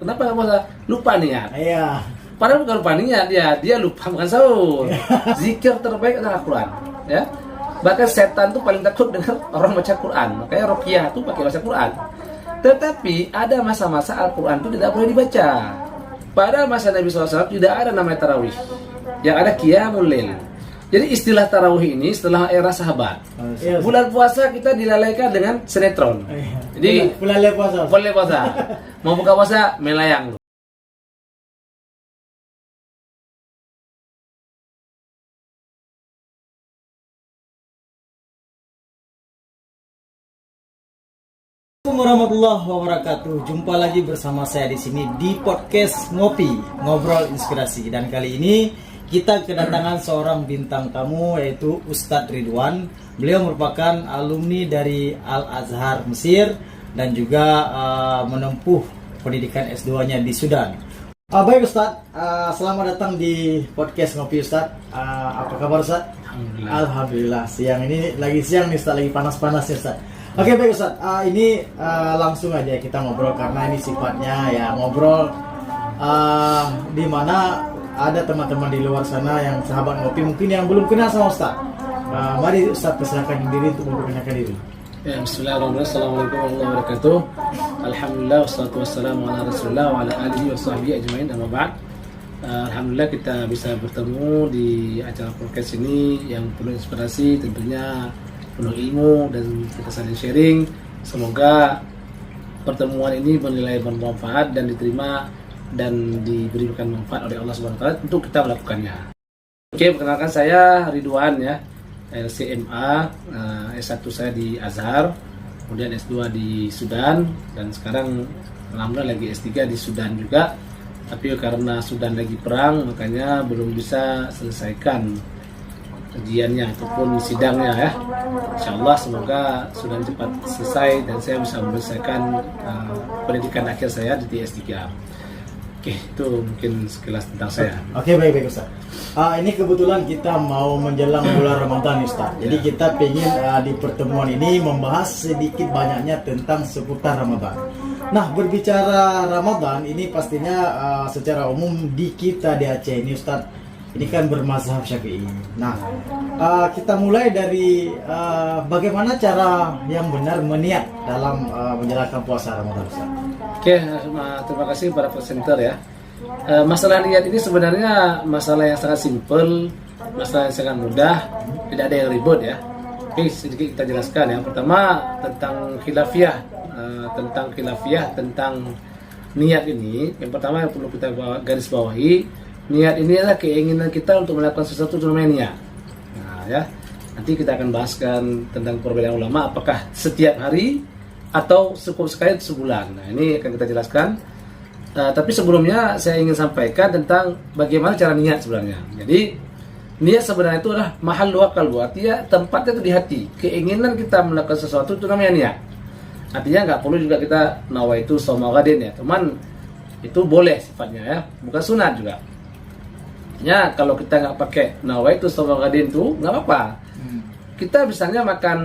Kenapa nggak puasa? Lupa niat. Iya. Padahal bukan lupa niat, dia lupa makan sahur. Zikir terbaik adalah Quran, ya. Bahkan setan tuh paling takut dengan orang baca Quran. Makanya ruqyah tuh pakai baca Quran. Tetapi ada masa-masa Al-Quran itu tidak boleh dibaca. Pada masa Nabi SAW tidak ada namanya tarawih. Yang ada qiyamul lail. Jadi istilah tarawih ini setelah era sahabat. Bulan puasa kita dilalaikan dengan sinetron. Jadi bulan puasa. Bulan puasa. Mau buka puasa melayang. Assalamualaikum warahmatullahi wabarakatuh. Jumpa lagi bersama saya di sini di podcast Ngopi, Ngobrol Inspirasi. Dan kali ini kita kedatangan seorang bintang tamu yaitu Ustadz Ridwan. Beliau merupakan alumni dari Al-Azhar Mesir dan juga menempuh pendidikan S2-nya di Sudan. Baik Ustadz, selamat datang di podcast Ngopi Ustadz. Apa kabar Ustadz? Alhamdulillah. Siang ini lagi siang nih Ustadz, lagi panas-panasnya Ustadz. Oke baik Ustadz, ini langsung aja kita ngobrol karena ini sifatnya ya ngobrol di mana ada teman-teman di luar sana yang sahabat ngopi mungkin yang belum kenal sama Ustadz. Mari Ustadz persilakan diri untuk memperkenalkan diri. Ya, bismillahirrahmanirrahim. Assalamualaikum warahmatullahi wabarakatuh. Alhamdulillah wassalatu wassalamu ala Rasulillah wa ala alihi wa sahbihi ajmain. Amma ba'd. Alhamdulillah kita bisa bertemu di acara podcast ini yang penuh inspirasi, tentunya penuh ilmu, dan kita saling sharing. Semoga pertemuan ini bernilai bermanfaat dan diterima dan diberikan manfaat oleh Allah Subhanahu wa taala untuk kita melakukannya. Oke, perkenalkan saya Ridwan ya. LCMA, S1 saya di Azhar, kemudian S2 di Sudan, dan sekarang alhamdulillah lagi S3 di Sudan juga. Tapi karena Sudan lagi perang, makanya belum bisa selesaikan ujiannya ataupun sidangnya ya. Insyaallah semoga sudah cepat selesai dan saya bisa menyelesaikan pendidikan akhir saya di S3. Oke, itu mungkin sekilas tentang saya. Oke, baik Ustaz. Ini kebetulan kita mau menjelang bulan Ramadan Ustaz. Jadi kita pengen di pertemuan ini membahas sedikit banyaknya tentang seputar Ramadan. Nah, berbicara Ramadan ini pastinya secara umum di kita di Aceh ini Ustaz, ini kan bermazhab Syafi'i. Nah, kita mulai dari bagaimana cara yang benar meniat dalam menjalankan puasa Ramadan Ustaz. Oke, terima kasih para presenter ya. Masalah niat ini sebenarnya masalah yang sangat simpel, masalah yang sangat mudah, tidak ada yang ribut ya. Oke, sedikit kita jelaskan. Yang pertama tentang khilafiyah, tentang niat ini. Yang pertama yang perlu kita garis bawahi, niat ini adalah keinginan kita untuk melakukan sesuatu itu namanya niat. Nah ya, nanti kita akan bahaskan tentang perbedaan ulama, apakah setiap hari atau cukup sekali sebulan. Nah ini akan kita jelaskan. Tapi sebelumnya saya ingin sampaikan tentang bagaimana cara niat sebenarnya. Jadi niat sebenarnya itu adalah mahal wa qalbu, artinya tempatnya itu di hati. Keinginan kita melakukan sesuatu itu namanya niat. Artinya nggak perlu juga kita nawaitu shauma ghadin ya, teman itu boleh sifatnya ya, bukan sunat juga. Ya kalau kita nggak pakai nawaitu shauma ghadin itu nggak apa-apa. Kita misalnya makan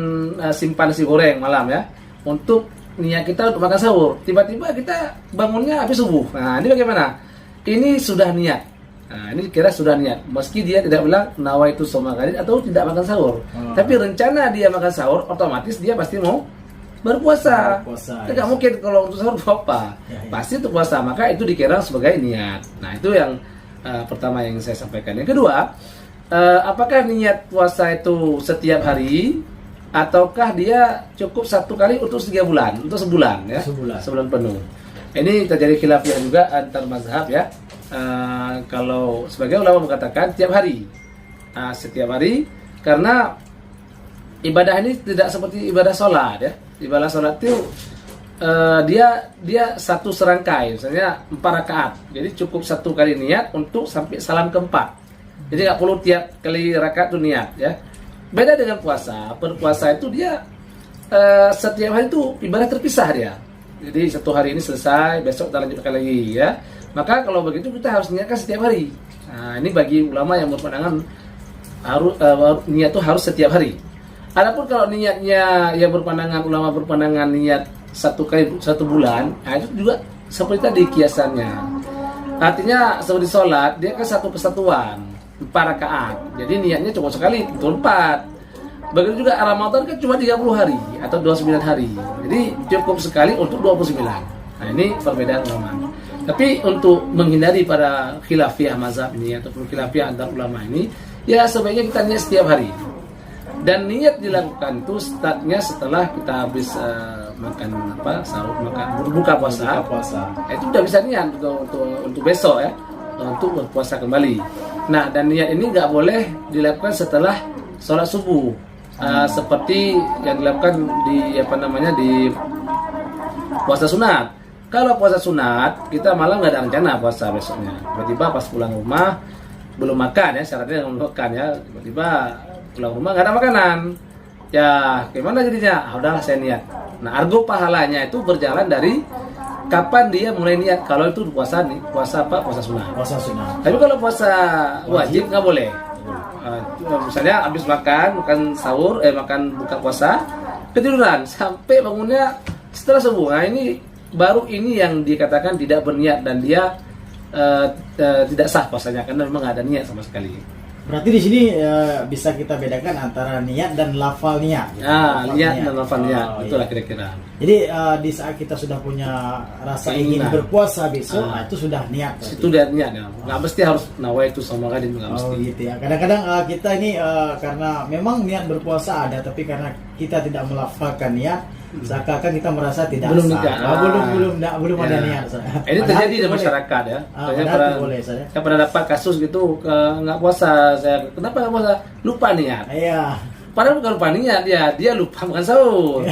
simpan nasi goreng malam ya, untuk niat kita untuk makan sahur, tiba-tiba kita bangunnya habis subuh. Nah ini bagaimana? Ini sudah niat. Nah ini kira sudah niat, meski dia tidak bilang nawaitu shauma ghadin atau tidak makan sahur. Tapi rencana dia makan sahur, otomatis dia pasti mau berpuasa. Tidak mungkin kalau untuk sahur apa? Pasti untuk puasa, maka itu dikira sebagai niat. Nah itu yang pertama yang saya sampaikan. Yang kedua, apakah niat puasa itu setiap hari ataukah dia cukup satu kali untuk 3 bulan, untuk sebulan ya, sebulan penuh. Ini terjadi khilafiyah juga antar mazhab ya. Kalau sebagai ulama mengatakan tiap hari, setiap hari, karena ibadah ini tidak seperti ibadah sholat ya. Ibadah sholat itu dia satu serangkai, misalnya 4 rakaat. Jadi cukup satu kali niat untuk sampai salam keempat. Jadi nggak perlu tiap kali rakaat itu niat ya. Beda dengan puasa. Berpuasa itu dia setiap hari itu ibadah terpisah dia. Jadi satu hari ini selesai, besok kita lanjutkan lagi ya. Maka kalau begitu kita harus niatkan setiap hari. Nah ini bagi ulama yang berpandangan harus niat itu harus setiap hari. Adapun kalau niatnya yang ulama berpandangan niat satu bulan, nah itu juga seperti tadi kiasannya. Artinya seperti sholat, dia kan satu kesatuan, 4 rakaat. Jadi niatnya cukup sekali, betul 4. Begitu juga Ramadan kan cuma 30 hari atau 29 hari. Jadi cukup sekali untuk 29. Nah ini perbedaan ulama. Tapi untuk menghindari pada khilafiyah mazhab ini ataupun khilafiyah antar ulama ini, ya sebaiknya kita niat setiap hari. Dan niat dilakukan itu startnya setelah kita habis makan sahur, makan berbuka puasa. Itu udah bisa niat untuk besok ya, untuk berpuasa kembali. Nah, dan niat ini nggak boleh dilakukan setelah sholat subuh, seperti yang dilakukan di puasa sunat. Kalau puasa sunat, kita malah nggak ada rencana puasa besoknya. Tiba-tiba pas pulang rumah belum makan ya, syaratnya makan ya. Tiba-tiba pulang rumah nggak ada makanan. Ya gimana jadinya? Udahlah saya niat. Nah, argo pahalanya itu berjalan dari kapan dia mulai niat. Kalau itu puasa puasa sunat. Puasa sunat. Tapi kalau puasa wajib nggak boleh. Misalnya habis makan sahur, makan buka puasa, ketiduran sampai bangunnya setelah subuh. Nah ini baru ini yang dikatakan tidak berniat dan dia tidak sah puasanya karena memang nggak ada niat sama sekali. Berarti di sini bisa kita bedakan antara niat dan lafal niat. Niat dan lafal niat, itulah kira-kira. Jadi di saat kita sudah punya rasa ingin berpuasa besok, itu sudah niat. Berarti. Itu udah niat ya. Nggak mesti harus nawaitu sama kadin, nggak mesti. Gitu ya. Kadang-kadang kita ini karena memang niat berpuasa ada, tapi karena kita tidak melafalkan niat, seakan-akan kita merasa tidak belum sah. Belum ada niat. Ini terjadi di masyarakat ya. Saya pernah dapat kasus gitu, nggak puasa. Saya kenapa nggak puasa? Lupa niat. Iya. Padahal bukan lupa niat dia lupa makan sahur.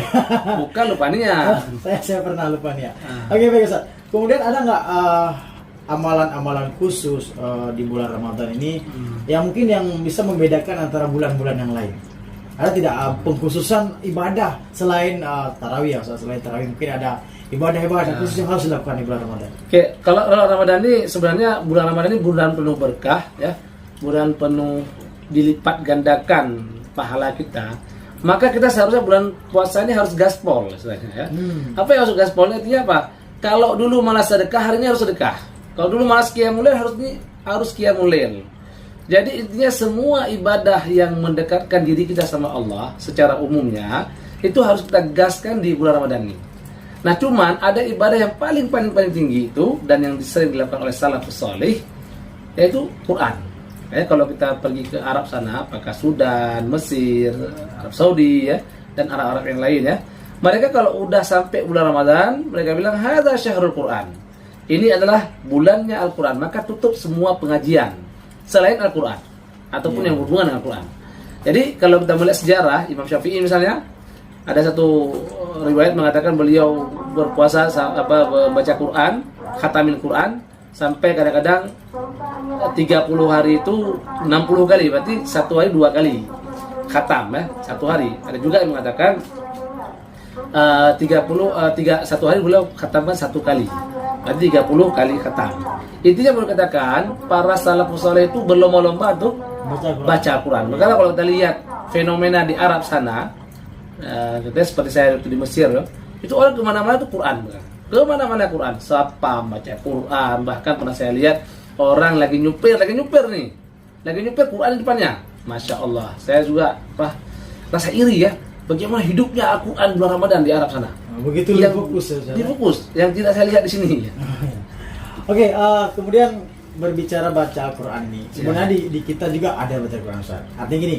Bukan lupa niat. Saya pernah lupa niat. Oke, baik Ustaz. Kemudian ada nggak amalan-amalan khusus di bulan Ramadan ini yang mungkin yang bisa membedakan antara bulan-bulan yang lain? Ada tidak pengkhususan ibadah selain tarawih ya? Selain tarawih mungkin ada ibadah-ibadah khusus yang harus dilakukan di bulan Ramadan. Oke, kalau Ramadan ini sebenarnya bulan Ramadan ini bulan penuh berkah ya, bulan penuh dilipat gandakan pahala kita. Maka kita seharusnya bulan puasa ini harus gaspol istilahnya ya. Apa yang harus gaspolnya? Artinya apa? Kalau dulu malas sedekah, hari ini harus sedekah. Kalau dulu malas qiyamul lail, harus qiyamul lail. Jadi intinya semua ibadah yang mendekatkan diri kita sama Allah secara umumnya itu harus kita gaskan di bulan Ramadan ini. Nah, cuman ada ibadah yang paling tinggi itu dan yang sering dilakukan oleh salafus salih, yaitu Quran. Kalau kita pergi ke Arab sana, apakah Sudan, Mesir, Arab Saudi ya, dan Arab-Arab yang lain ya, mereka kalau udah sampai bulan Ramadan, mereka bilang hadza syahrul Quran. Ini adalah bulannya Al-Quran, maka tutup semua pengajian selain Al-Quran ataupun yang berhubungan dengan Al-Quran. Jadi kalau kita melihat sejarah Imam Syafi'i misalnya, ada satu riwayat mengatakan beliau berpuasa baca Quran, khatamin Quran sampai kadang-kadang 30 hari itu 60 kali, berarti satu hari 2 kali khatam ya, satu hari. Ada juga yang mengatakan satu hari beliau khatamkan 1 kali, berarti 30 kali khatam. Intinya boleh katakan para salafus saleh itu berlomba-lomba untuk baca Quran. Maka kalau kita lihat fenomena di Arab sana, seperti saya di Mesir itu orang kemana-mana itu Quran, kemana-mana Quran, siapa baca Quran. Bahkan pernah saya lihat orang lagi nyupir nih, lagi nyupir Quran di depannya, masya Allah. Saya juga rasa iri ya, bagaimana hidupnya Al-Quran bulan Ramadan di Arab sana. Begitu difokus yang tidak saya lihat di sini. Oke, kemudian berbicara baca Al-Quran ini, sebenarnya di kita juga ada baca Al-Quran, Ustaz. Artinya gini,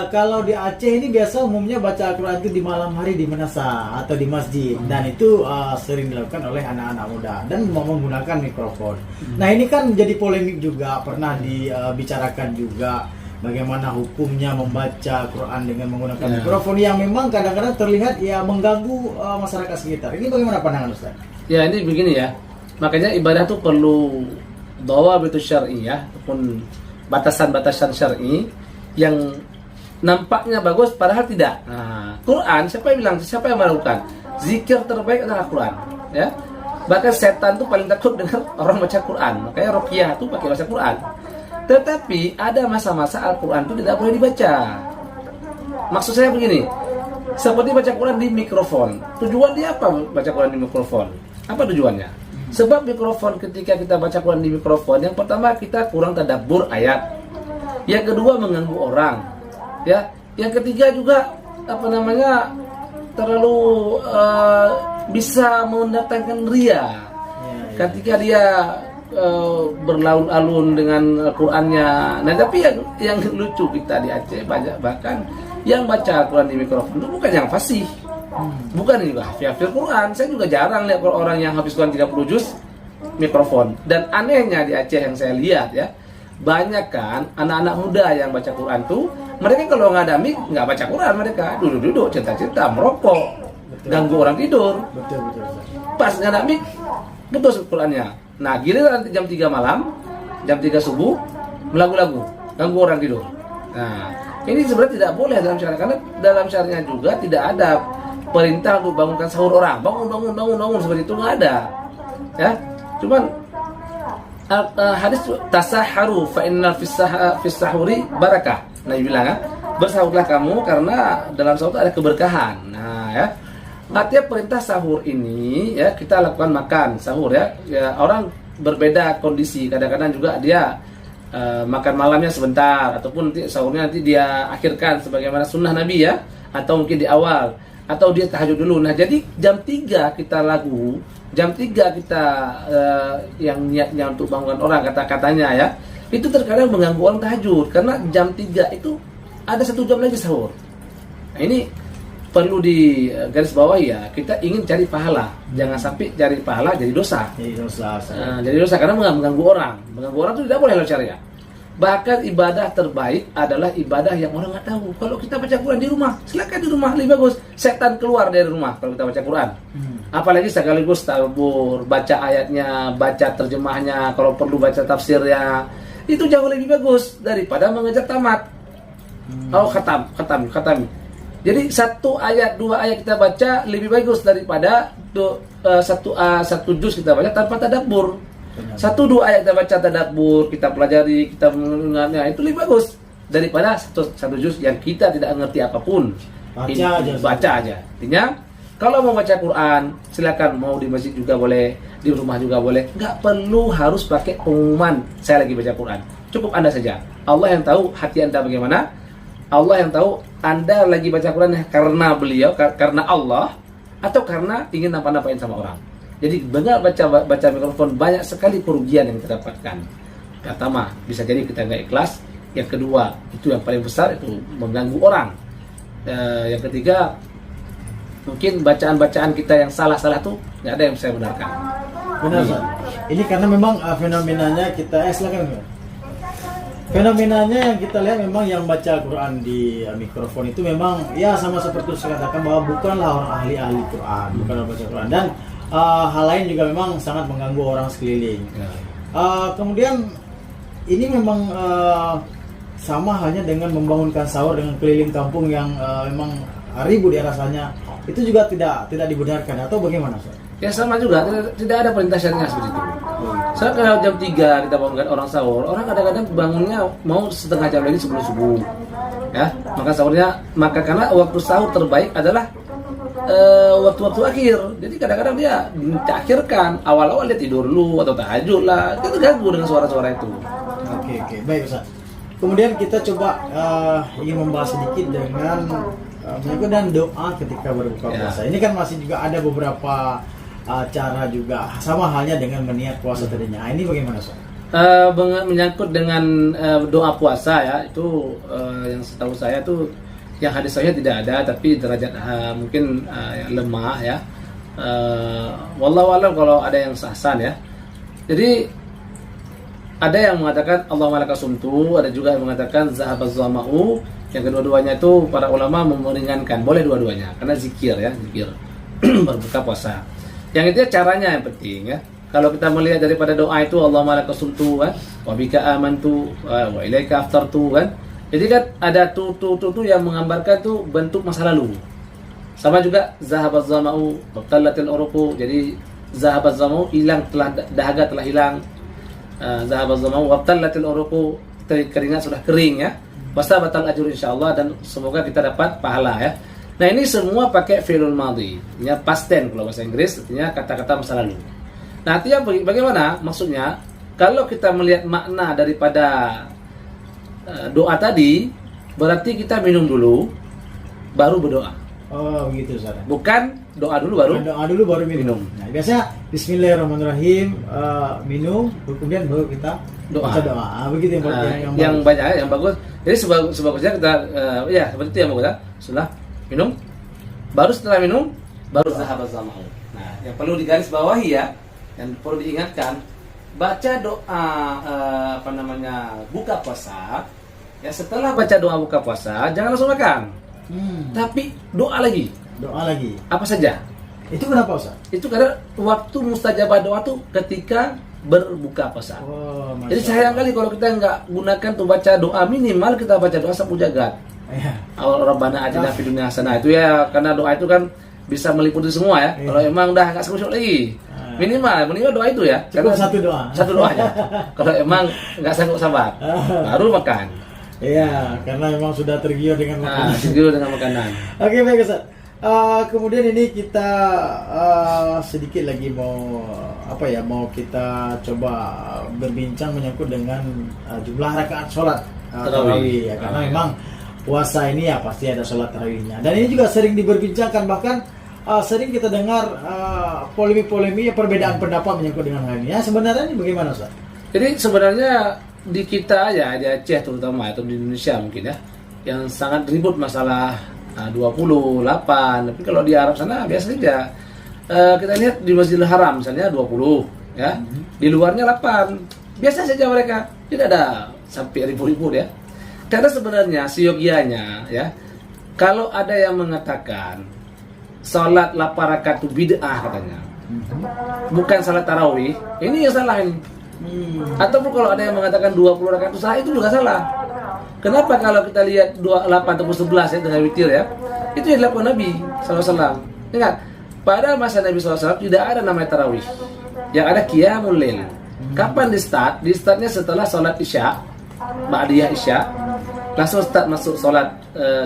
kalau di Aceh ini biasa umumnya baca Al-Quran itu di malam hari di Menasa atau di masjid, dan itu sering dilakukan oleh anak-anak muda dan menggunakan mikrofon. Nah ini kan jadi polemik juga, pernah dibicarakan juga bagaimana hukumnya membaca Quran dengan menggunakan mikrofon yang memang kadang-kadang terlihat ya mengganggu masyarakat sekitar. Ini bagaimana pandangan Ustaz? Ya ini begini ya, makanya ibadah itu perlu dhawabit syar'i ya, ataupun batasan-batasan syar'i yang nampaknya bagus padahal tidak. Nah, Quran siapa yang melakukan? Zikir terbaik adalah Quran, ya. Bahkan setan tuh paling takut dengan orang baca Quran. Makanya ruqyah tuh pakai baca Quran. Tetapi ada masa-masa Al-Quran itu tidak boleh dibaca. Maksud saya begini, seperti baca Quran di mikrofon. Tujuan dia apa baca Quran di mikrofon? Apa tujuannya? Sebab mikrofon, ketika kita baca Quran di mikrofon, yang pertama kita kurang tadabbur ayat, yang kedua mengganggu orang, ya, yang ketiga juga terlalu bisa mendatangkan ria ketika dia berlaun-alun dengan Qurannya. Nah, tapi yang lucu kita di Aceh banyak, bahkan yang baca Quran di mikrofon itu bukan yang fasih, bukan juga hafal Quran. Saya juga jarang lihat orang yang habis Quran 30 juz mikrofon. Dan anehnya di Aceh yang saya lihat ya, banyak kan anak-anak muda yang baca Quran tuh, mereka kalau nggak ada mic nggak baca Quran, mereka duduk-duduk cerita-cerita, merokok, ganggu orang tidur. Betul. Pas nggak ada mic, ngebos Qurannya. Nah, giliran nanti jam 3 malam, jam 3 subuh, melagu-lagu, ganggu orang tidur. Nah, ini sebenarnya tidak boleh dalam syariat, karena dalam syariatnya juga tidak ada perintah untuk bangunkan sahur orang. Bangun seperti itu nggak ada. Ya, cuman hadis tasaharu fa inna fis sahuri barakah. Nabi bilang kan, bersahurlah kamu karena dalam sahur ada keberkahan. Nah, ya. Artinya perintah sahur ini ya kita lakukan makan sahur ya. Orang berbeda kondisi, kadang-kadang juga dia makan malamnya sebentar, ataupun nanti sahurnya nanti dia akhirkan sebagaimana sunnah Nabi ya, atau mungkin di awal, atau dia tahajud dulu. Nah, jadi jam 3 kita lagu, jam 3 kita yang niatnya untuk bangunkan orang, kata-katanya ya, itu terkadang mengganggu orang tahajud, karena jam 3 itu ada 1 jam lagi sahur. Nah, ini perlu di garis bawah ya, kita ingin cari pahala, jangan sampai cari pahala jadi dosa. Jadi dosa karena mengganggu orang. Mengganggu orang itu tidak boleh dalam syariat. Bahkan ibadah terbaik adalah ibadah yang orang nggak tahu. Kalau kita baca Quran di rumah, silakan di rumah, lebih bagus. Setan keluar dari rumah kalau kita baca Quran. Apalagi sekaligus tadabbur, baca ayatnya, baca terjemahnya, kalau perlu baca tafsirnya. Itu jauh lebih bagus daripada mengejar tamat. Khatam. Jadi 1 ayat, 2 ayat kita baca lebih bagus daripada 1 juz kita baca tanpa tadabbur. 1-2 ayat kita baca tadabbur, kita pelajari, kita mendengarnya, itu lebih bagus daripada 1 juz yang kita tidak mengerti apapun. Baca aja. Artinya kalau mau baca Quran, silakan, mau di masjid juga boleh, di rumah juga boleh. Nggak perlu harus pakai pengumuman saya lagi baca Quran. Cukup Anda saja. Allah yang tahu hati Anda bagaimana. Allah yang tahu Anda lagi baca Quran karena beliau, karena Allah, atau karena ingin nampak-nampakin sama orang. Jadi benar baca mikrofon, banyak sekali kerugian yang kita dapatkan. Pertama, bisa jadi kita nggak ikhlas. Yang kedua, itu yang paling besar, itu mengganggu orang. Yang ketiga, mungkin bacaan-bacaan kita yang salah-salah tuh nggak ada yang saya benarkan. Benar, ini karena memang fenomenanya kita silakan. Fenomenanya yang kita lihat memang yang baca Quran di mikrofon itu memang ya sama seperti saya katakan bahwa bukanlah orang ahli Quran, bukan orang baca Quran, dan hal lain juga memang sangat mengganggu orang sekeliling. Kemudian ini memang sama halnya dengan membangunkan sahur dengan keliling kampung yang memang ribut ya rasanya, itu juga tidak dibenarkan atau bagaimana, Ustaz? Ya sama juga, tidak ada perintah syariah seperti itu. Soalnya kalau jam 3 kita bangunkan orang sahur, orang kadang-kadang bangunnya mau setengah jam lagi sebelum subuh. Ya, maka karena waktu sahur terbaik adalah waktu-waktu akhir. Jadi kadang-kadang dia akhirkan, awal-awal dia tidur dulu atau tahajud lah. Kita terganggu dengan suara-suara itu. Oke, baik Ustaz. Kemudian kita coba ingin membahas sedikit dengan dan doa ketika berbuka puasa. Ini kan masih juga ada beberapa cara juga, sama halnya dengan meniat puasa tadinya. Ini bagaimana, Ustaz? Menyangkut dengan doa puasa ya, itu yang setahu saya tuh yang hadis saya tidak ada, tapi derajat mungkin yang lemah ya. Wallahu a'lam kalau ada yang sahsan ya. Jadi ada yang mengatakan Allahumma laka sumtu, ada juga yang mengatakan zahabaz zama'u. Yang kedua-duanya itu para ulama meringankan, boleh dua-duanya karena zikir berbuka puasa. Yang itu caranya yang penting ya. Kalau kita melihat daripada doa itu Allahumma laka sumtu kan, wa bika amantu wa ilaika aftartu kan. Jadi kan ada tu yang menggambarkan tuh bentuk masa lalu. Sama juga zahabaz zama'u wa qallatil uruqu. Jadi zahabaz zama'u hilang, dahaga telah hilang. Zahabaz zama'u wa qallatil uruqu, keringat sudah kering ya. Basta batal ajur insyaallah, dan semoga kita dapat pahala ya. Nah ini semua pakai fi'lul madhi, artinya past tense kalau bahasa Inggris, artinya kata-kata masa lalu. Nah artinya bagaimana? Maksudnya kalau kita melihat makna daripada doa tadi, berarti kita minum dulu, baru berdoa. Oh begitu Ustaz. Bukan doa dulu baru Doa dulu baru minum. Nah, biasanya Bismillahirrahmanirrahim, minum, kemudian baru kita doa. baca doa. Begitu yang, yang banyak, yang bagus. Jadi sebagusnya kita ya seperti itu yang bagus ya. Setelah minum, baru setelah minum, baru sahabat sama. Nah, yang perlu digaris bawahi ya, yang perlu diingatkan, baca doa buka puasa. Ya setelah baca doa buka puasa, jangan langsung makan. Tapi doa lagi. Doa lagi. Apa saja? Itu kenapa Ustaz? Itu karena waktu mustajabah doa tuh ketika berbuka puasa. Oh, jadi sayang kali kalau kita nggak gunakan tuh baca doa, minimal kita baca doa sapu jagat. Ya. Rabbana atina fid dunya hasanah itu ya, karena doa itu kan bisa meliputi semua ya. Kalau emang udah nggak sanggup lagi, minimal doa itu ya. Cukup karena satu doa aja. Kalau emang nggak sanggup sabar, baru makan. Iya, karena memang sudah tergiur dengan makanan. Tergiur dengan makanan. Oke, baik Ustaz. Kemudian ini kita sedikit lagi mau kita coba berbincang menyangkut dengan jumlah rakaat sholat tarawih ya, karena memang puasa ini ya pasti ada sholat tarawihnya, dan ini juga sering diperbincangkan, bahkan sering kita dengar polemik-polemik perbedaan pendapat menyangkut dengan hal ini. Ya, sebenarnya ini bagaimana Ustaz? Jadi sebenarnya di kita ya, di Aceh terutama atau di Indonesia mungkin ya, yang sangat ribut masalah 28, tapi kalau di Arab sana biasa saja. Kita lihat di Masjidil Haram misalnya 20 ya, di luarnya 8, biasa saja mereka, tidak ada sampai ribu-ribu ya. Karena sebenarnya siogianya ya, kalau ada yang mengatakan sholat 8 rakaat itu bid'ah katanya, bukan salat tarawih, ini yang salah ini. Ataupun kalau ada yang mengatakan 20 rakaat itu salah, itu juga salah. Kenapa? Kalau kita lihat 28 ataupun 11 ya dengan witir ya, itu yang dilakukan Nabi SAW. Ingat, pada masa Nabi SAW tidak ada namanya tarawih, yang ada qiyamul lail. Kapan di start? Di startnya setelah sholat isya, ba'diyah isya, langsung start masuk sholat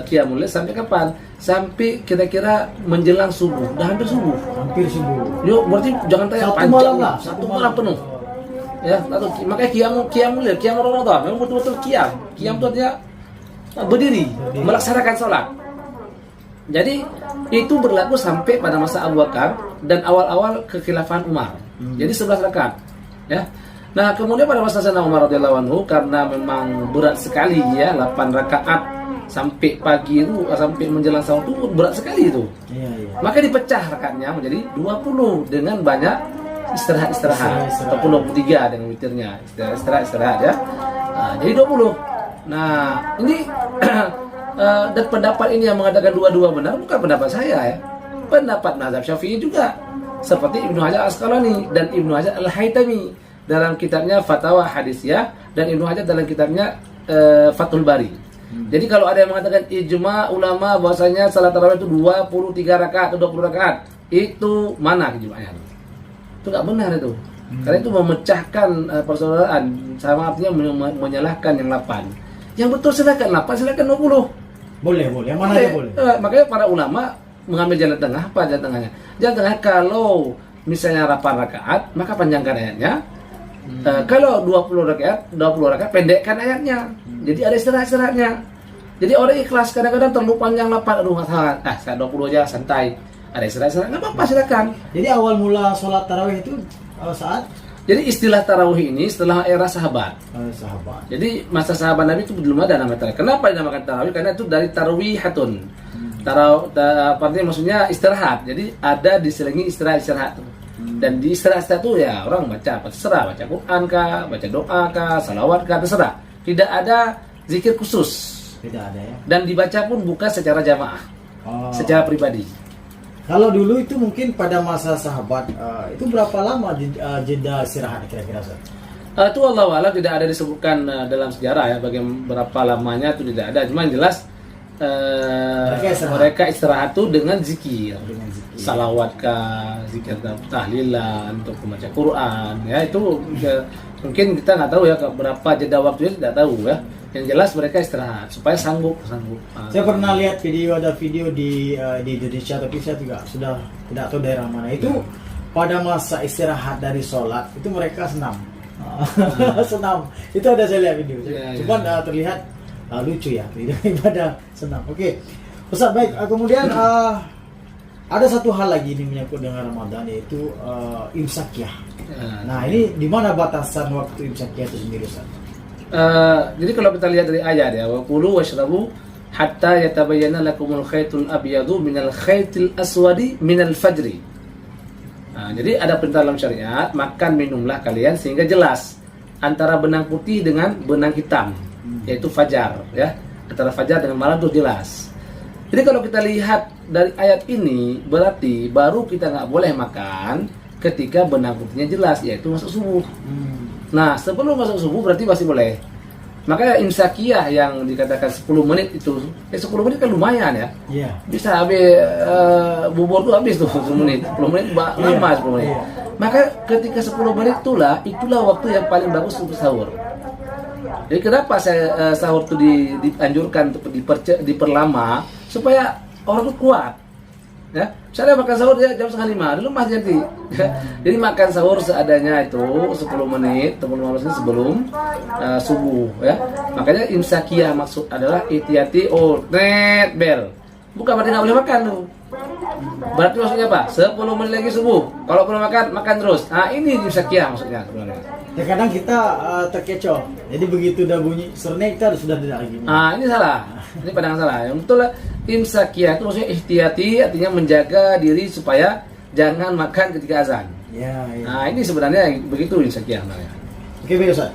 qiyamul lail. Sampai kapan? Sampai kira-kira menjelang subuh, dah hampir subuh. Yuk, berarti jangan tanya panjang lah, satu malam penuh. Ya, atau makanya qiyamul Ramadan memang betul-betul qiyam itu artinya berdiri melaksanakan sholat. Jadi itu berlaku sampai pada masa Abu Bakar dan awal-awal kekhilafahan Umar. Jadi 11 rakaat ya. Nah kemudian pada masa Sayyidina Umar radhiyallahu anhu, karena memang berat sekali ya, 8 rakaat sampai pagi itu, sampai menjelang sahur itu berat sekali itu. Maka dipecah rakaatnya menjadi 20 dengan banyak istirahat ataupun 23 dengan witirnya, istirahat ya. Jadi 20. Nah ini dan pendapat ini yang mengatakan dua-dua benar bukan pendapat saya ya, pendapat mazhab Syafi'i juga, seperti Ibnu Hajar Asqalani dan Ibnu Hajar Al-Haytami dalam kitabnya Fatwa Hadisiyah, dan Ibnu Hajar dalam kitabnya Fathul Bari. Jadi kalau ada yang mengatakan ijma ulama bahwasanya salat tarawih itu 23 rakaat atau 20 rakaat, itu mana ijma'nya? Itu nggak benar itu. Karena itu memecahkan persaudaraan, sama artinya menyalahkan yang 8. Yang betul silakan 8, silakan 20. Boleh. Yang mana aja boleh. Makanya para ulama mengambil jalan tengah. Apa jalan tengahnya? Jalan tengah, kalau misalnya 8 rakaat, maka panjangkan ayatnya. Kalau 20 rakaat pendekkan ayatnya. Jadi ada istirahatnya. Jadi orang ikhlas, kadang-kadang terlalu panjang 8, aduh saya 20 aja santai. Ada istirahat, nggak apa-apa, silakan. Jadi awal mula sholat tarawih itu saat? Jadi istilah tarawih ini setelah era sahabat. Jadi masa sahabat Nabi itu belum ada nama tarawih. Kenapa dinamakan tarawih? Karena itu dari tarwihatun. Artinya maksudnya istirahat. Jadi ada diselingi istirahat. Dan di istirahat itu ya orang baca terserah, baca Quran kah, baca doa kah, salawat kah, terserah. Tidak ada zikir khusus. Tidak ada ya. Dan dibaca pun bukan secara jamaah, secara pribadi. Kalau dulu itu mungkin pada masa sahabat, itu berapa lama jeda istirahat kira-kira Ustaz? Itu Allah tidak ada disebutkan dalam sejarah ya, berapa lamanya itu tidak ada. Cuma jelas mereka istirahat tuh dengan zikir, Dengan zikir. salawat kah, zikir tahlilan, untuk membaca Quran, ya itu mungkin kita nggak tahu ya berapa jeda waktunya, tidak tahu ya. Yang jelas mereka istirahat supaya sanggup. Saya pernah lihat ada video di Indonesia, tapi saya juga sudah tidak tahu daerah mana itu. Pada masa istirahat dari sholat itu mereka senam. Senam itu ada, saya lihat video. Cuman terlihat lucu ya, ibadah senam. Oke, Ustaz, baik. Kemudian ada satu hal lagi ini menyangkut dengan Ramadan, yaitu imsakiyah. Nah, ini di mana batasan waktu imsakiyah itu sendiri, Ustaz? Jadi kalau kita lihat dari ayat ya, wa kulu washrabu hatta yatabayyana lakumul khaytul abyadu minal khaytil aswadi minal fajri. Nah, jadi ada perintah dalam syariat, makan minumlah kalian sehingga jelas antara benang putih dengan benang hitam, yaitu fajar ya. Antara fajar dengan malam itu jelas. Jadi kalau kita lihat dari ayat ini, berarti baru kita nggak boleh makan ketika benang putihnya jelas, yaitu masuk subuh. Nah, sebelum masuk subuh berarti masih boleh. Makanya imsakiyah yang dikatakan 10 menit itu, 10 menit kan lumayan ya. Iya. Bisa habis bubur tuh habis tuh 10 menit. 10 menit lama 10 menit. Maka ketika 10 menit itulah waktu yang paling bagus untuk sahur. Jadi kenapa saya sahur itu dianjurkan untuk diperlama supaya orang itu kuat. Ya, misalnya makan sahur ya jam 4:30, dulu masih nanti. Jadi makan sahur seadanya itu 10 menit, 15 menit sebelum subuh ya. Makanya imsakiyah maksud adalah ihtiyati bel. Bukan berarti nggak boleh makan tuh. Berarti maksudnya apa? 10 menit lagi subuh. Kalau belum makan terus. Nah, ini imsakiyah maksudnya sebenarnya. Ya, kadang kita terkecoh. Jadi begitu udah bunyi serne kita sudah tidak lagi. Ini salah. Ini pandangan salah. Yang betul lah, imsakiyah itu maksudnya ihtiyati, artinya menjaga diri supaya jangan makan ketika azan. Ya. Nah, ini sebenarnya begitu imsakiyah namanya. Oke, baik Ustaz.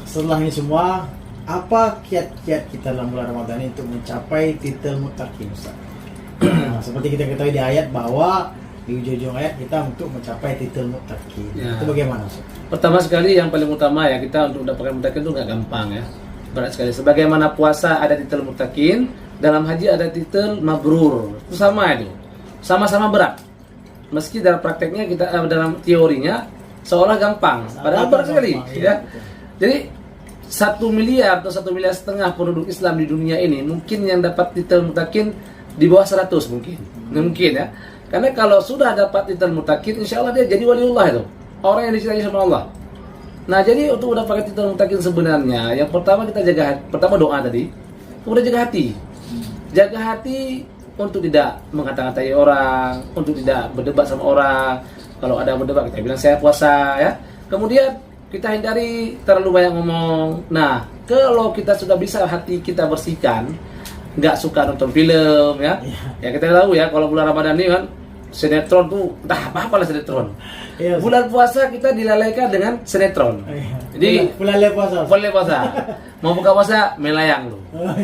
Setelah ini semua, apa kiat-kiat kita dalam bulan Ramadan ini untuk mencapai titel muttaqin, Ustaz? Seperti kita ketahui di ayat bahwa di ujung ayat kita untuk mencapai titel muttaqin. Ya. Itu bagaimana, Ustaz? Pertama sekali yang paling utama ya, kita untuk mendapatkan muttaqin itu nggak gampang ya. Berat sekali. Sebagaimana puasa ada titel muttaqin, dalam haji ada titel mabrur. Itu sama itu. Sama-sama berat. Meski dalam prakteknya kita dalam teorinya seolah gampang, padahal berat sekali ya. Jadi 1 miliar atau 1,5 miliar penduduk Islam di dunia ini, mungkin yang dapat titel muttaqin di bawah 100 mungkin ya. Karena kalau sudah dapat titel muttaqin, insya Allah dia jadi waliullah itu, orang yang dicintai sama Allah. Nah, jadi untuk mendapatkan titel muttaqin sebenarnya yang pertama kita jaga, pertama doa tadi, kemudian jaga hati. Jaga hati untuk tidak mengata-ngatai orang, untuk tidak berdebat sama orang. Kalau ada berdebat kita bilang saya puasa ya. Kemudian kita hindari terlalu banyak ngomong. Nah, kalau kita sudah bisa hati kita bersihkan, nggak suka nonton film ya. Ya kita tahu ya kalau bulan Ramadan ini kan sinetron tuh entah apa-apa lah sinetron. Iya, Bulan puasa kita dilalaikan dengan sinetron. Jadi bulan puasa. boleh puasa. Mau buka puasa melayang lu.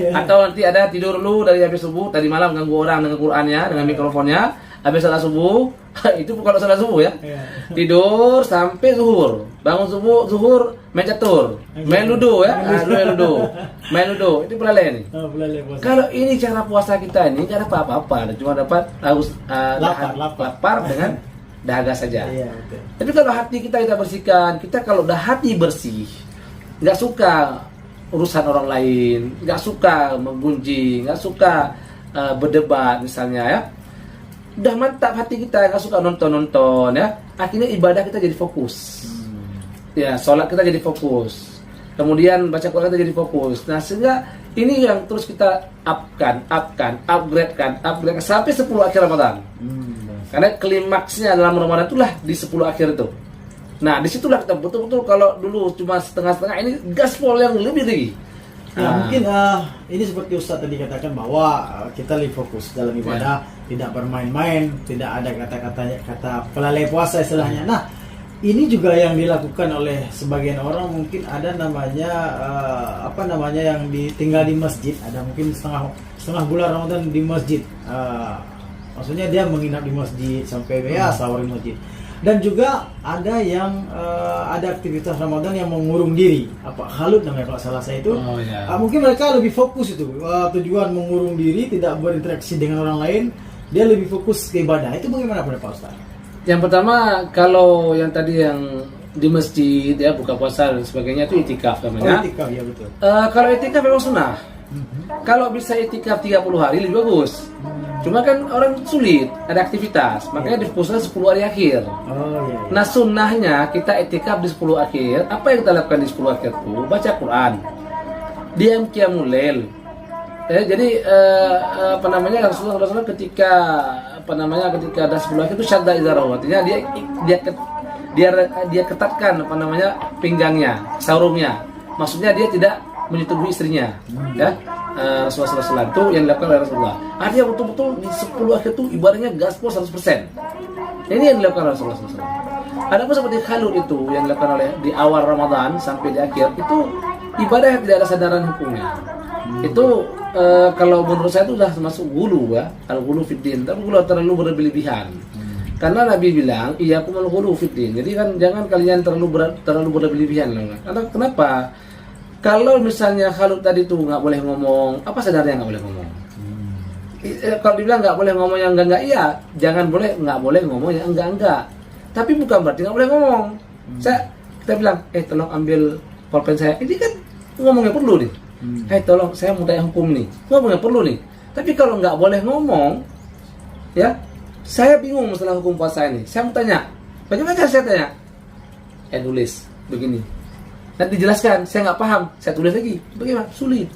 Atau nanti ada tidur lu dari habis subuh, tadi malam ganggu orang dengan Qur'annya, dengan mikrofonnya, habis salat subuh, itu bukan salat subuh ya. Tidur sampai zuhur. Bangun zuhur main catur, main ludo ya. Main ludo. Itu belalai nih. Kalau ini cara puasa kita ini enggak dapat apa-apa, cuma dapat haus lapar dengan dahaga saja. Tapi kalau hati kita bersihkan, kita kalau udah hati bersih, nggak suka urusan orang lain, nggak suka menggunjing, nggak suka berdebat misalnya ya. Udah mantap hati kita, nggak suka nonton ya. Akhirnya ibadah kita jadi fokus. Ya, sholat kita jadi fokus. Kemudian baca Quran kita jadi fokus. Nah, sehingga ini yang terus kita upgrade sampai 10 akhir Ramadan. Karena klimaksnya dalam Ramadan itulah di 10 akhir itu. Nah, disitulah kita betul-betul, kalau dulu cuma setengah-setengah, ini gaspol yang lebih tinggi. Mungkin ini seperti Ustaz tadi katakan bahwa kita lebih fokus dalam ibadah, tidak bermain-main, tidak ada kata pelalai puasa istilahnya. Nah, ini juga yang dilakukan oleh sebagian orang, mungkin ada namanya yang tinggal di masjid, ada mungkin setengah bulan Ramadan di masjid. Maksudnya dia menginap di masjid sampai sahur di masjid. Dan juga ada yang ada aktivitas Ramadan yang mengurung diri, apa khalut namanya kalau salah saya itu. Oh, ya. Mungkin mereka lebih fokus itu, tujuan mengurung diri, tidak berinteraksi dengan orang lain, dia lebih fokus ke ibadah. Itu bagaimana pendapat Pak Ustaz? Yang pertama, kalau yang tadi yang di masjid ya buka puasa dan sebagainya itu itikaf namanya. Itikaf ya betul. Kalau itikaf memang sunnah. Kalau bisa itikaf 30 hari lebih bagus. Cuma kan orang sulit, ada aktivitas, makanya difokuskan 10 hari akhir. Oh iya. Nah sunnahnya kita itikaf di 10 akhir. Apa yang kita lakukan di 10 akhir itu? Baca Quran, diam qiyamul lail. Jadi apa namanya Rasulullah ketika ketika ada 10 akhir itu syadda izarahu, artinya dia ketatkan apa namanya pinggangnya, sarungnya. Maksudnya dia tidak menyetubuhi istrinya, ya. Rasulullah SAW itu yang dilakukan oleh Rasulullah. Artinya betul-betul di 10 akhir itu ibadahnya gaspol 100%. Ini yang dilakukan oleh Rasulullah SAW. Adapun seperti khalut itu yang dilakukan oleh di awal Ramadan sampai di akhir itu ibadah yang tidak ada sadaran hukumnya. Itu kalau menurut saya itu sudah termasuk gulu ya, al-gulu fiddin, tapi gulu terlalu berlebihan. Karena Nabi bilang, iyyakum al-ghulu fiddin. Jadi kan jangan kalian terlalu berlebihan. Karena kenapa? Kalau misalnya khalut tadi tuh nggak boleh ngomong, apa sadarnya nggak boleh ngomong? Kalau dibilang nggak boleh ngomong yang enggak, iya, nggak boleh ngomong yang enggak. Tapi bukan berarti nggak boleh ngomong. Kita bilang, tolong ambil pulpen saya. Ini kan ngomongnya perlu nih. Tolong saya mau tanya hukum nih. Ngomongnya perlu nih. Tapi kalau nggak boleh ngomong, ya, saya bingung masalah hukum puasa ini. Saya mau tanya, bagaimana cara saya tanya? Tulis begini. Nanti dijelaskan, saya nggak paham, saya tulis lagi. Bagaimana? Sulit.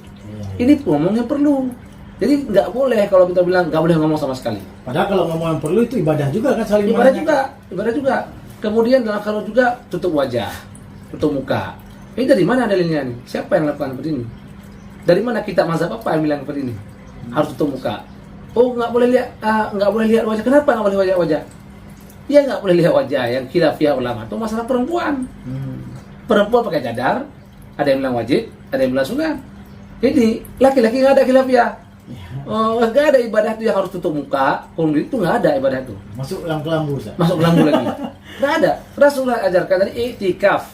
Ini ngomongnya perlu. Jadi nggak boleh kalau kita bilang nggak boleh ngomong sama sekali. Padahal kalau ngomong yang perlu itu ibadah juga kan, saling ibadah juga. Kemudian dalam kalau juga tutup wajah, tutup muka. Ini dari mana dalilnya nih? Siapa yang lakukan seperti ini? Dari mana kita mazhab apa yang bilang seperti ini? Harus tutup muka. Oh nggak boleh lihat wajah. Kenapa nggak boleh wajah? Ya nggak boleh lihat wajah. Yang khilafiyah ulama itu masalah perempuan. Perempuan pakai cadar, ada yang bilang wajib, ada yang bilang sunnah. Jadi laki-laki nggak ada khilafiyah. Nggak ada ibadah itu yang harus tutup muka, itu nggak ada ibadah itu. Masuk lampu Ustaz. Masuk lampu lagi. Nggak ada. Rasulullah ajarkan tadi iktikaf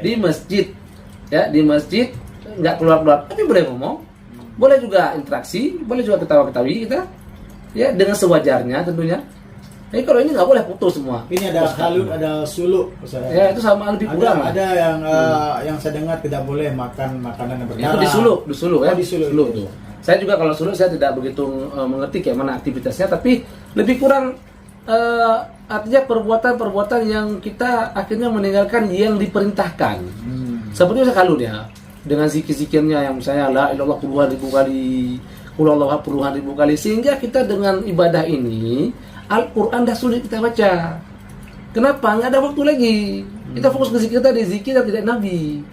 di masjid, ya di masjid nggak keluar, tapi boleh ngomong, boleh juga interaksi, boleh juga ketawa-ketawi kita, ya dengan sewajarnya tentunya. Jadi kalau ini nggak boleh putus semua. Ini ada khalut, ada suluk. Ya itu sama lebih kurang. Ada yang saya dengar tidak boleh makan makanan yang berdarah. Itu disuluk ya. Disuluk tuh. Saya juga kalau suluk saya tidak begitu mengerti kayak mana aktivitasnya, tapi lebih kurang artinya perbuatan-perbuatan yang kita akhirnya meninggalkan yang diperintahkan. Seperti misalnya khalut ya, dengan zikir-zikirnya yang misalnya la ilallah puluhan ribu kali, qul huwallahu puluhan ribu kali, sehingga kita dengan ibadah ini Al-Quran dah sulit kita baca. Kenapa? Nggak ada waktu lagi. Kita fokus ke zikir tadi, zikir yang tidak Nabi,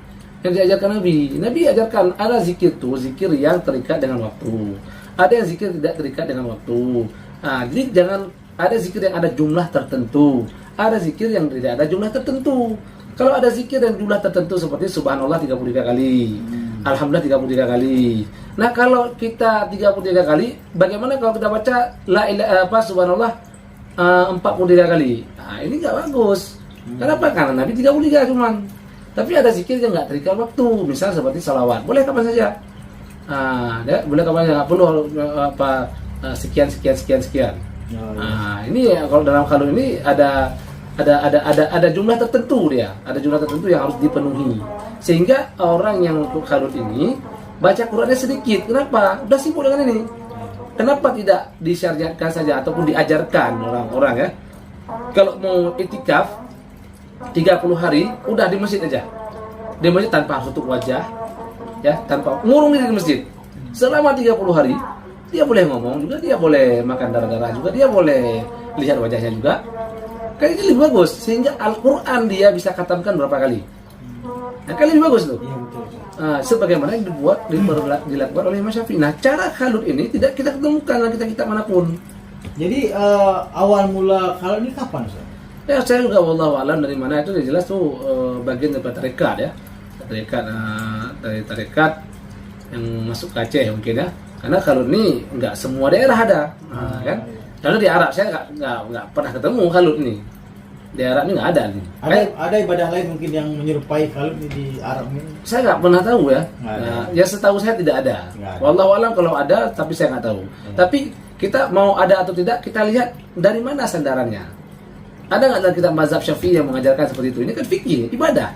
yang diajarkan Nabi. Nabi ajarkan ada zikir tuh, zikir yang terikat dengan waktu. Ada yang zikir tidak terikat dengan waktu. Nah, jadi jangan ada zikir yang ada jumlah tertentu. Ada zikir yang tidak ada jumlah tertentu. Kalau ada zikir yang jumlah tertentu seperti subhanallah 33 kali, alhamdulillah 33 kali. Nah, kalau kita 33 kali, bagaimana kalau kita baca la ilaha subhanallah 43 kali? Nah, ini nggak bagus. Kenapa? Karena Nabi 33 cuman. Tapi ada zikir yang nggak terikat waktu, misal seperti salawat. Boleh kapan saja. Boleh kapan saja. Nggak perlu sekian. Nah, ini ya, kalau dalam khalut ini ada jumlah tertentu dia, ada jumlah tertentu yang harus dipenuhi. Sehingga orang yang untuk khalut ini baca Qurannya sedikit. Kenapa? Udah sibuk dengan ini. Kenapa tidak disyariatkan saja ataupun diajarkan orang-orang ya? Kalau mau itikaf 30 hari udah di masjid aja. Di masjid tanpa harus tutup wajah, ya, tanpa ngurung diri di masjid. Selama 30 hari dia boleh ngomong juga, dia boleh makan darah-darah juga, dia boleh lihat wajahnya juga. Kali ini lebih bagus, sehingga Al-Quran dia bisa khatamkan berapa kali. Nah, kali lebih bagus tuh. Sebagaimana yang dilakukan oleh Imam Syafi'i. Nah, cara khalut ini tidak kita ketemukan dalam kita manapun. Jadi awal mula khalut ini kapan, Ustaz? Ya, saya juga wallahu alam dari mana itu jelas tuh bagian dari tarekat ya. Dari tarekat yang masuk ke Aceh mungkin ya. Karena khalut ini nggak semua daerah ada, kan? Karena di Arab saya nggak pernah ketemu khalut ini. Di Arab ini nggak ada nih. Ada ibadah lain mungkin yang menyerupai Khalud ini di Arab ini? Saya nggak pernah tahu ya. Nggak ada. Ya setahu saya tidak ada. Nggak ada. Wallahu alam kalau ada, tapi saya nggak tahu. Tapi kita mau ada atau tidak, kita lihat dari mana sandarannya. Ada nggak dalam kitab mazhab Syafi'i yang mengajarkan seperti itu? Ini kan fikih, ibadah.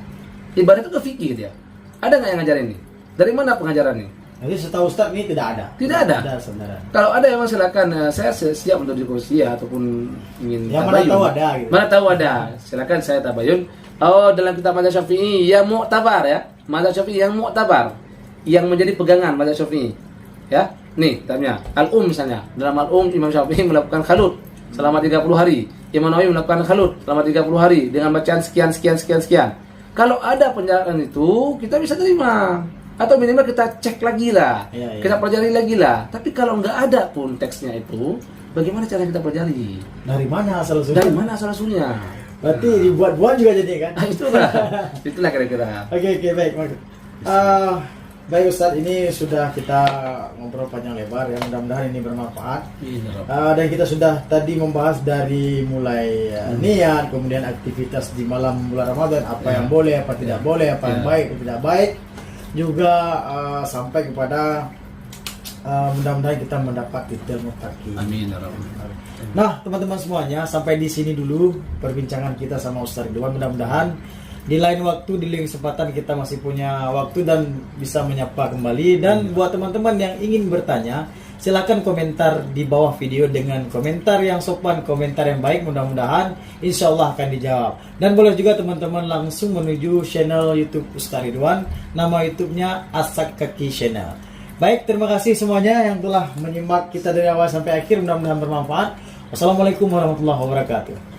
Ibadah itu kan fikih dia. Ada nggak yang ngajarin ini? Dari mana pengajarannya? Jadi setahu Ustaz ini tidak ada. Tidak ada. Ada saudara. Kalau ada yang silakan, saya siap untuk diskusi ya, ataupun ingin Yang mana tahu ada gitu. Mana tahu ada, silakan saya tabayun. Oh, dalam kitab mazhab Syafi'i yang mu'tabar ya, mazhab Syafi'i yang mu'tabar, yang menjadi pegangan mazhab Syafi'i. Ya, nih kitabnya Al-Um misalnya. Dalam Al-Um Imam Syafi'i melakukan khalut selama 30 hari. Imam Nawawi melakukan khalut selama 30 hari dengan bacaan sekian. Kalau ada penjelasan itu, kita bisa terima. Atau minimal kita cek lagi lah, Iya. kita pelajari lagi lah. Tapi kalau nggak ada pun teksnya itu, bagaimana cara kita pelajari? Dari mana asal-usulnya? Dari mana asal-usulnya? Berarti dibuat-buat juga jadi kan? Nah, itulah kira-kira. Oke, baik. Baik Ustadz, ini sudah kita ngobrol panjang lebar ya, mudah-mudahan ini bermanfaat. Dan kita sudah tadi membahas dari mulai niat, kemudian aktivitas di malam bulan Ramadan, apa yang boleh, apa tidak boleh, apa yang baik, apa tidak baik, juga sampai kepada mudah-mudahan kita mendapat titel muttaqin. Amin ya rabbal. Nah, teman-teman semuanya, sampai di sini dulu perbincangan kita sama Ustaz Ridwan. Mudah-mudahan di lain waktu, di lain kesempatan kita masih punya waktu dan bisa menyapa kembali. Dan buat teman-teman yang ingin bertanya, silakan komentar di bawah video dengan komentar yang sopan, komentar yang baik. Mudah-mudahan insya Allah akan dijawab. Dan boleh juga teman-teman langsung menuju channel YouTube Ustaz Ridwan. Nama YouTube-nya Asak Kaki Channel. Baik, terima kasih semuanya yang telah menyimak kita dari awal sampai akhir. Mudah-mudahan bermanfaat. Wassalamualaikum warahmatullahi wabarakatuh.